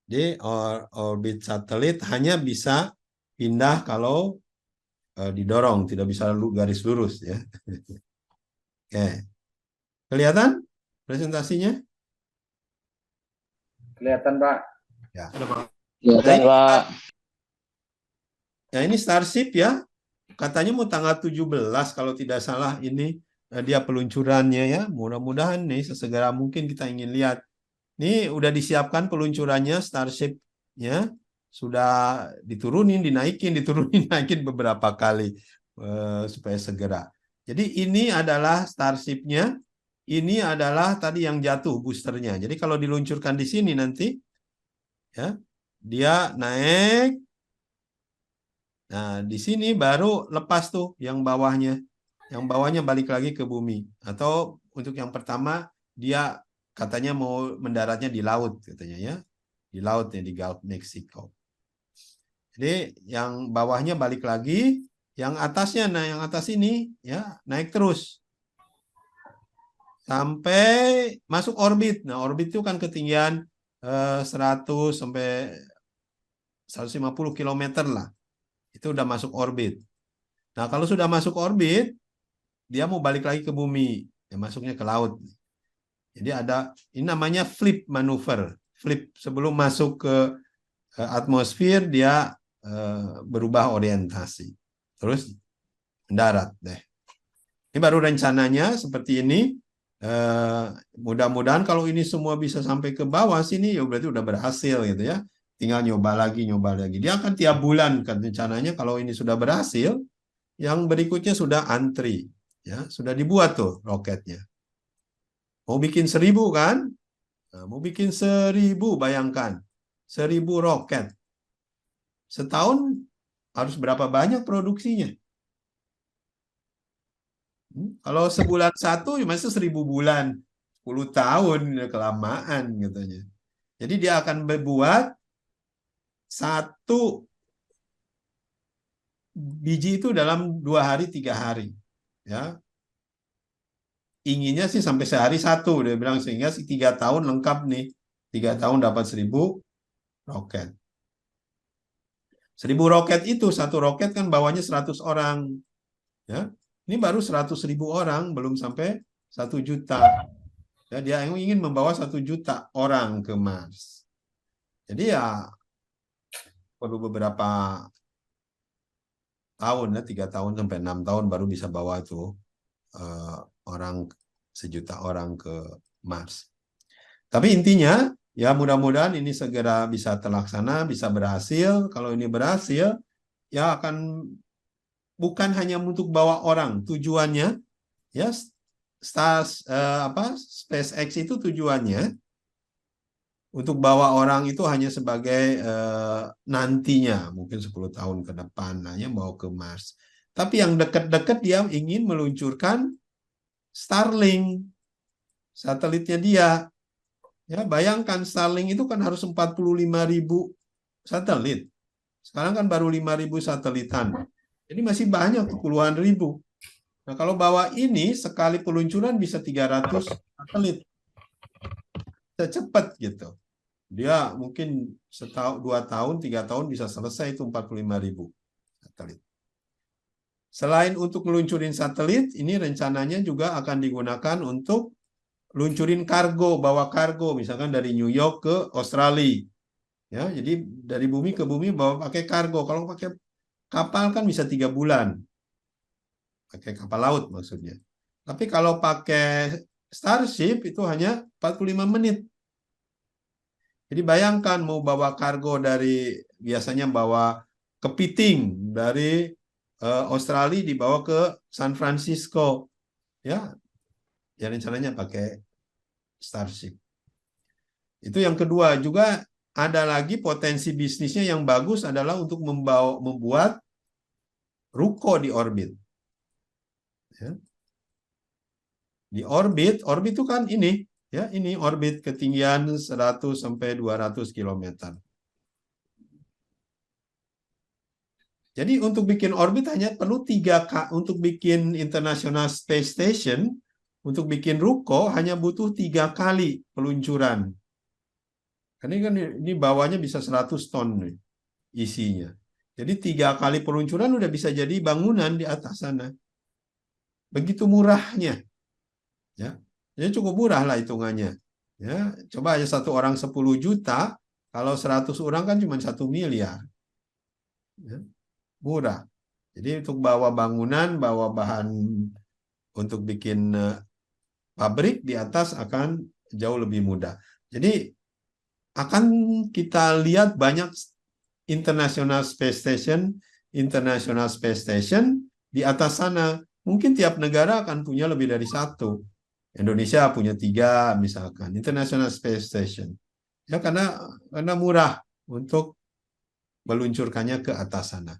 Di orbit satelit hanya bisa pindah kalau didorong, tidak bisa garis lurus ya. Oke, kelihatan presentasinya? Kelihatan, Pak. Ya. Nah Kelihatan, ini, Pak. ya ini Starship ya. Katanya mau tanggal 17 kalau tidak salah ini dia peluncurannya ya. Mudah-mudahan nih sesegera mungkin kita ingin lihat. Ini udah disiapkan peluncurannya Starship-nya. Sudah diturunin, dinaikin, diturunin, naikin beberapa kali supaya segera. Jadi ini adalah Starship-nya. Ini adalah tadi yang jatuh boosternya. Jadi kalau diluncurkan di sini nanti, ya dia naik. Nah di sini baru lepas tuh yang bawahnya. Yang bawahnya balik lagi ke bumi. Atau untuk yang pertama dia katanya mau mendaratnya di laut katanya ya. Di laut ya di Gulf Mexico. Jadi yang bawahnya balik lagi, yang atasnya nah yang atas ini ya naik terus sampai masuk orbit. Nah, orbit itu kan ketinggian 100 sampai 150 km lah. Itu udah masuk orbit. Nah, kalau sudah masuk orbit, dia mau balik lagi ke bumi, ya masuknya ke laut. Jadi ada ini namanya flip maneuver. Flip sebelum masuk ke atmosfer dia berubah orientasi. Terus mendarat deh. Ini baru rencananya seperti ini. Mudah-mudahan kalau ini semua bisa sampai ke bawah sini ya berarti udah berhasil gitu ya. Tinggal nyoba lagi, nyoba lagi. Dia akan tiap bulan kan rencananya kalau ini sudah berhasil, yang berikutnya sudah antri. Ya, sudah dibuat tuh roketnya. Mau bikin 1000 kan? Nah, mau bikin 1000 bayangkan. 1000 roket. Setahun harus berapa banyak produksinya? Kalau sebulan satu, ya masa 1000 bulan. 10 tahun, ya kelamaan katanya. Jadi dia akan membuat satu biji itu dalam 2 hari, 3 hari. Ya, inginnya sih sampai sehari satu, dia bilang sehingga 3 tahun lengkap nih. 3 tahun dapat 1000 roket. 1000 roket itu, satu roket kan bawanya 100 orang. Ya, ini baru 100.000 orang, belum sampai 1 juta. Ya, dia ingin membawa 1 juta orang ke Mars. Jadi ya perlu beberapa tahun ya, 3 tahun sampai 6 tahun baru bisa bawa tuh orang 1 juta orang ke Mars. Tapi intinya ya mudah-mudahan ini segera bisa terlaksana, bisa berhasil. Kalau ini berhasil ya akan bukan hanya untuk bawa orang, tujuannya ya SpaceX itu tujuannya untuk bawa orang itu hanya sebagai nantinya mungkin 10 tahun ke depan hanya bawa ke Mars. Tapi yang dekat-dekat dia ingin meluncurkan Starlink, satelitnya dia. Ya, bayangkan Starlink itu kan harus 45.000 satelit. Sekarang kan baru 5.000 satelitan. Jadi masih banyak tuh puluhan ribu. Nah, kalau bawa ini sekali peluncuran bisa 300 satelit. Cepat gitu. Dia mungkin setahun, 2 tahun, 3 tahun bisa selesai itu 45.000 satelit. Selain untuk meluncurin satelit, ini rencananya juga akan digunakan untuk luncurin kargo, bawa kargo, misalkan dari New York ke Australia. Ya, jadi dari bumi ke bumi bawa pakai kargo. Kalau pakai kapal kan bisa 3 bulan. Pakai kapal laut maksudnya. Tapi kalau pakai Starship itu hanya 45 menit. Jadi bayangkan mau bawa kargo dari biasanya bawa kepiting dari Australia dibawa ke San Francisco. Ya, ya rencananya pakai Starship. Itu yang kedua, juga ada lagi potensi bisnisnya yang bagus adalah untuk membuat ruko di orbit. Ya. Di orbit itu kan ini, ya ini orbit ketinggian 100 sampai 200 km. Jadi untuk bikin orbit hanya perlu 3 untuk bikin International Space Station, untuk bikin ruko hanya butuh 3 kali peluncuran. Karena ini bawahnya bisa 100 ton nih, isinya. Jadi 3 kali peluncuran udah bisa jadi bangunan di atas sana. Begitu murahnya. Ya, jadi cukup murah lah hitungannya. Ya, coba aja satu orang 10 juta, kalau 100 orang kan cuma 1 miliar. Ya, murah. Jadi untuk bawa bangunan, bawa bahan untuk bikin pabrik di atas akan jauh lebih mudah. Jadi akan kita lihat banyak International Space Station di atas sana. Mungkin tiap negara akan punya lebih dari satu. Indonesia punya 3 misalkan, International Space Station. Ya karena murah untuk meluncurkannya ke atas sana.